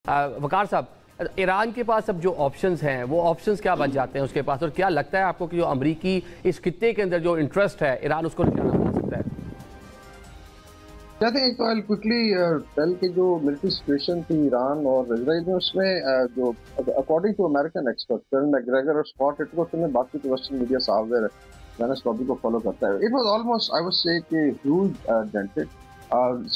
वकार साहब, ईरान के पास अब जो ऑप्शंस हैं वो ऑप्शंस क्या बन जाते हैं उसके पास, और क्या लगता है आपको कि जो अमरीकी इस खित्ते के अंदर जो इंटरेस्ट है ईरान उसको निशाना बना सकता है? I think I'll quickly tell कि जो मिलिट्री सिचुएशन थी ईरान और इजराइल में, उसमें जो according to American expert colonel Macgregor और स्कॉट इटवुड में, बाकी तो वेस्टर्न मीडिया साहब मैंने लॉबी को फॉलो करता है, it was almost I would say कि ह्यूज डेंटेड,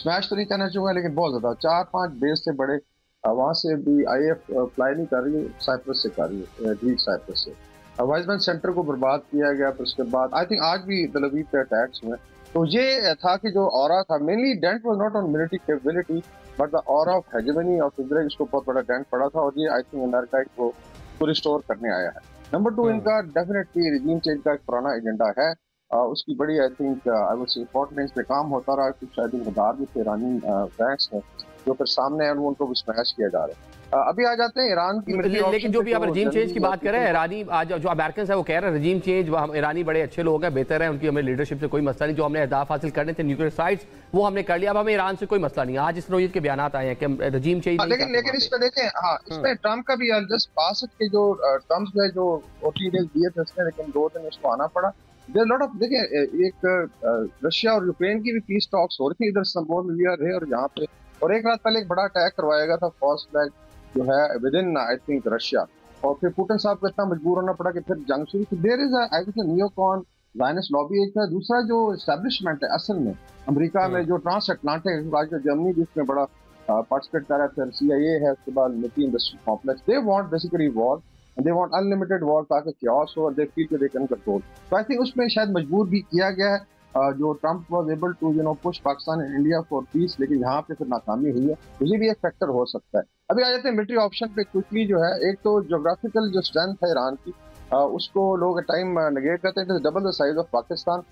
स्मैश तो नहीं कहना चाहूँगा लेकिन बहुत ज़्यादा 4-5 बेस से बड़े, वहाँ से भी आईएफ फ्लाई नहीं कर रही है, साइप्रस से कर रही है, ग्रीक साइप्रस से वाइजमैन सेंटर को बर्बाद किया गया। फिर उसके बाद आई थिंक आज भी तल अवीव पे अटैक्स हुए। तो ये था कि जो ऑरा था, mainly dent was not on military capability but the aura of hegemony of Israel, इसको बहुत बड़ा डेंट पड़ा था, और ये आई थिंक अमेरिका को रिस्टोर करने आया है। नंबर 2, इनका डेफिनेटली रिजीम चेंज का एक पुराना एजेंडा है, उसकी बड़ी I think I would say importance पे काम होता रहा। कुछ आई थिंक रडार भी थे ईरानी बैंक्स में जो फिर सामने है, उनको भी स्मैश किया जा रहा है। अभी आ जाते हैं ईरान की, लेकिन जो भी आप रजीम चेंज की बात कर रहे हैं, ईरानी आज जो अमेरिकन है वो कह रहे हैं रजीम चेंज, ईरानी बड़े अच्छे लोग हैं, बेहतर है, उनकी हमें लीडरशिप से कोई मसला नहीं, जो हमने अहदाफ हासिल करने थे न्यूक्लियर साइट्स वो हमने कर लिया, अब हमें ईरान से कोई मसला नहीं। आज इस नोयत के बयान आए हैं कि रजीम चेंज, लेकिन इसमें देखें, हाँ इसमें ट्रम्प का भी जस्ट पास के जो टर्म्स में जो 14 डेज दिए थे उसने, लेकिन 2 दिन उसको आना पड़ा। लॉट ऑफ देखें, एक रशिया और यूक्रेन की भी पीस टॉक्स हो रही थी, इधर संबोल लिया रहे और यहाँ पे, और एक रात पहले एक बड़ा अटैक करवाया गया था फॉल्स फ्लैग जो है with in I think Russia, और फिर पुतिन साहब को इतना मजबूर होना पड़ा कि फिर जंग शुरू की। There is I think neocon Zionist lobby एक है, दूसरा जो एस्टेब्लिशमेंट है असल में अमेरिका में, जो ट्रांस अटलांटिक आज जर्मनी जिसमें बड़ा पार्टिसिपेट कर रहा है, फिर CIA है, उसके बाद military industry complex, they want basically war, they want unlimited war ताकि chaos हो और they feel they can control. तो आई थिंक उसमें शायद मजबूर भी किया गया है, जो Trump was able to push Pakistan and India for peace, लेकिन यहाँ पे फिर नाकामी हुई है, ये भी एक फैक्टर हो सकता है। अभी आ जाते हैं मिलिट्री ऑप्शन पे क्विकली। जो है, एक तो जोग्राफिकल जो स्ट्रेंथ है ईरान की, उसको लोग टाइम नेगेट करते हैं, double the size of Pakistan,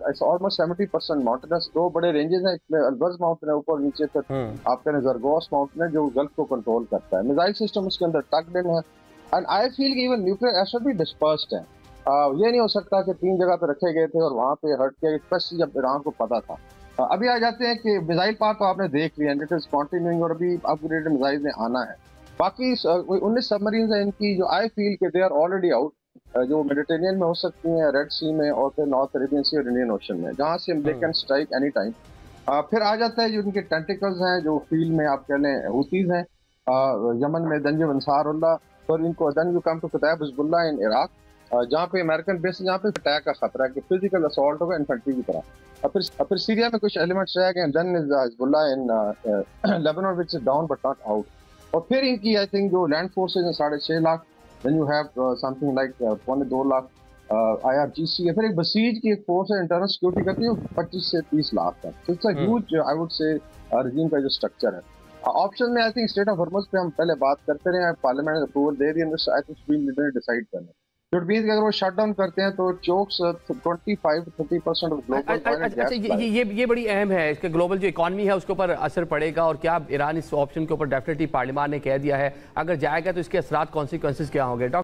it's almost 70% mountainous, 2 बड़े रेंजेस हैं, इसमें अल्बर्ज माउंटेन है ऊपर, नीचे फिर आपके जरगोस माउंटेन है जो गल्फ को कंट्रोल करता है। मिसाइल सिस्टम उसके अंदर टक्ड इन है, and I feel even nuclear asset भी डिस्पर्स्ड है। ये नहीं हो सकता कि 3 जगह पे रखे गए थे और वहाँ पे हट किया, स्पेशली जब ईरान को पता था। अभी आ जाते हैं कि मिसाइल पार तो आपने देख लिया, इट इज कंटिन्यूइंग, और अभी अपग्रेडेड मिसाइल ने आना है। बाकी 19 सबमरीन है इनकी, जो आई फील के दे आर ऑलरेडी आउट, जो मेडिटेरियन में हो सकती हैं, रेड सी में, और फिर नॉर्थ अरेबियन सी और इंडियन ओशन में, जहाँ से they can strike any time. फिर आ जाता है जो उनके टेंटिकल्स हैं, जो फील्ड में आप कह लें हुतीज हैं, यमन में दंजब अंसारुल्लाह, और इनको then you come to Kataib Hezbollah in Iraq, जहाँ पे अमेरिकन बेस है, जहाँ पे अटैक का खतरा है कि फिजिकल असॉल्ट होगा इन्फेंट्री की तरह। फिर सीरिया में कुछ एलिमेंट्स रह गए, then is Hezbollah in Lebanon which is down but not out. और फिर इनकी आई थिंक जो लैंड फोर्सेज हैं 6.5 lakh, then you have something like 2.25 lakh IRGC है, फिर एक बसीज की एक फोर्स है इंटरनल सिक्योरिटी करती है 25 से 30 लाख का। तो it's a huge I would say regime का जो स्ट्रक्चर है। ऑप्शन में आई थिंक स्टेट ऑफ हॉर्मज पे हम पहले बात करते रहे, पार्लियामेंट ने अप्रूवल दे दिया, आई थिंक सुप्रीम लीडर ने डिसाइड करना, जो मींस अगर वो शट डाउन करते हैं तो चोक्स 25-30% ऑफ ग्लोबल फाइनेंस। अच्छा, ये बड़ी अहम है, इसके ग्लोबल जो इकॉनमी है उसके ऊपर असर पड़ेगा, और क्या ईरान इस ऑप्शन के ऊपर डेफिनेटली पार्लियामेंट ने कह दिया है, अगर जाएगा तो इसके असरात कॉन्सिक्वेंसेस क्या होंगे?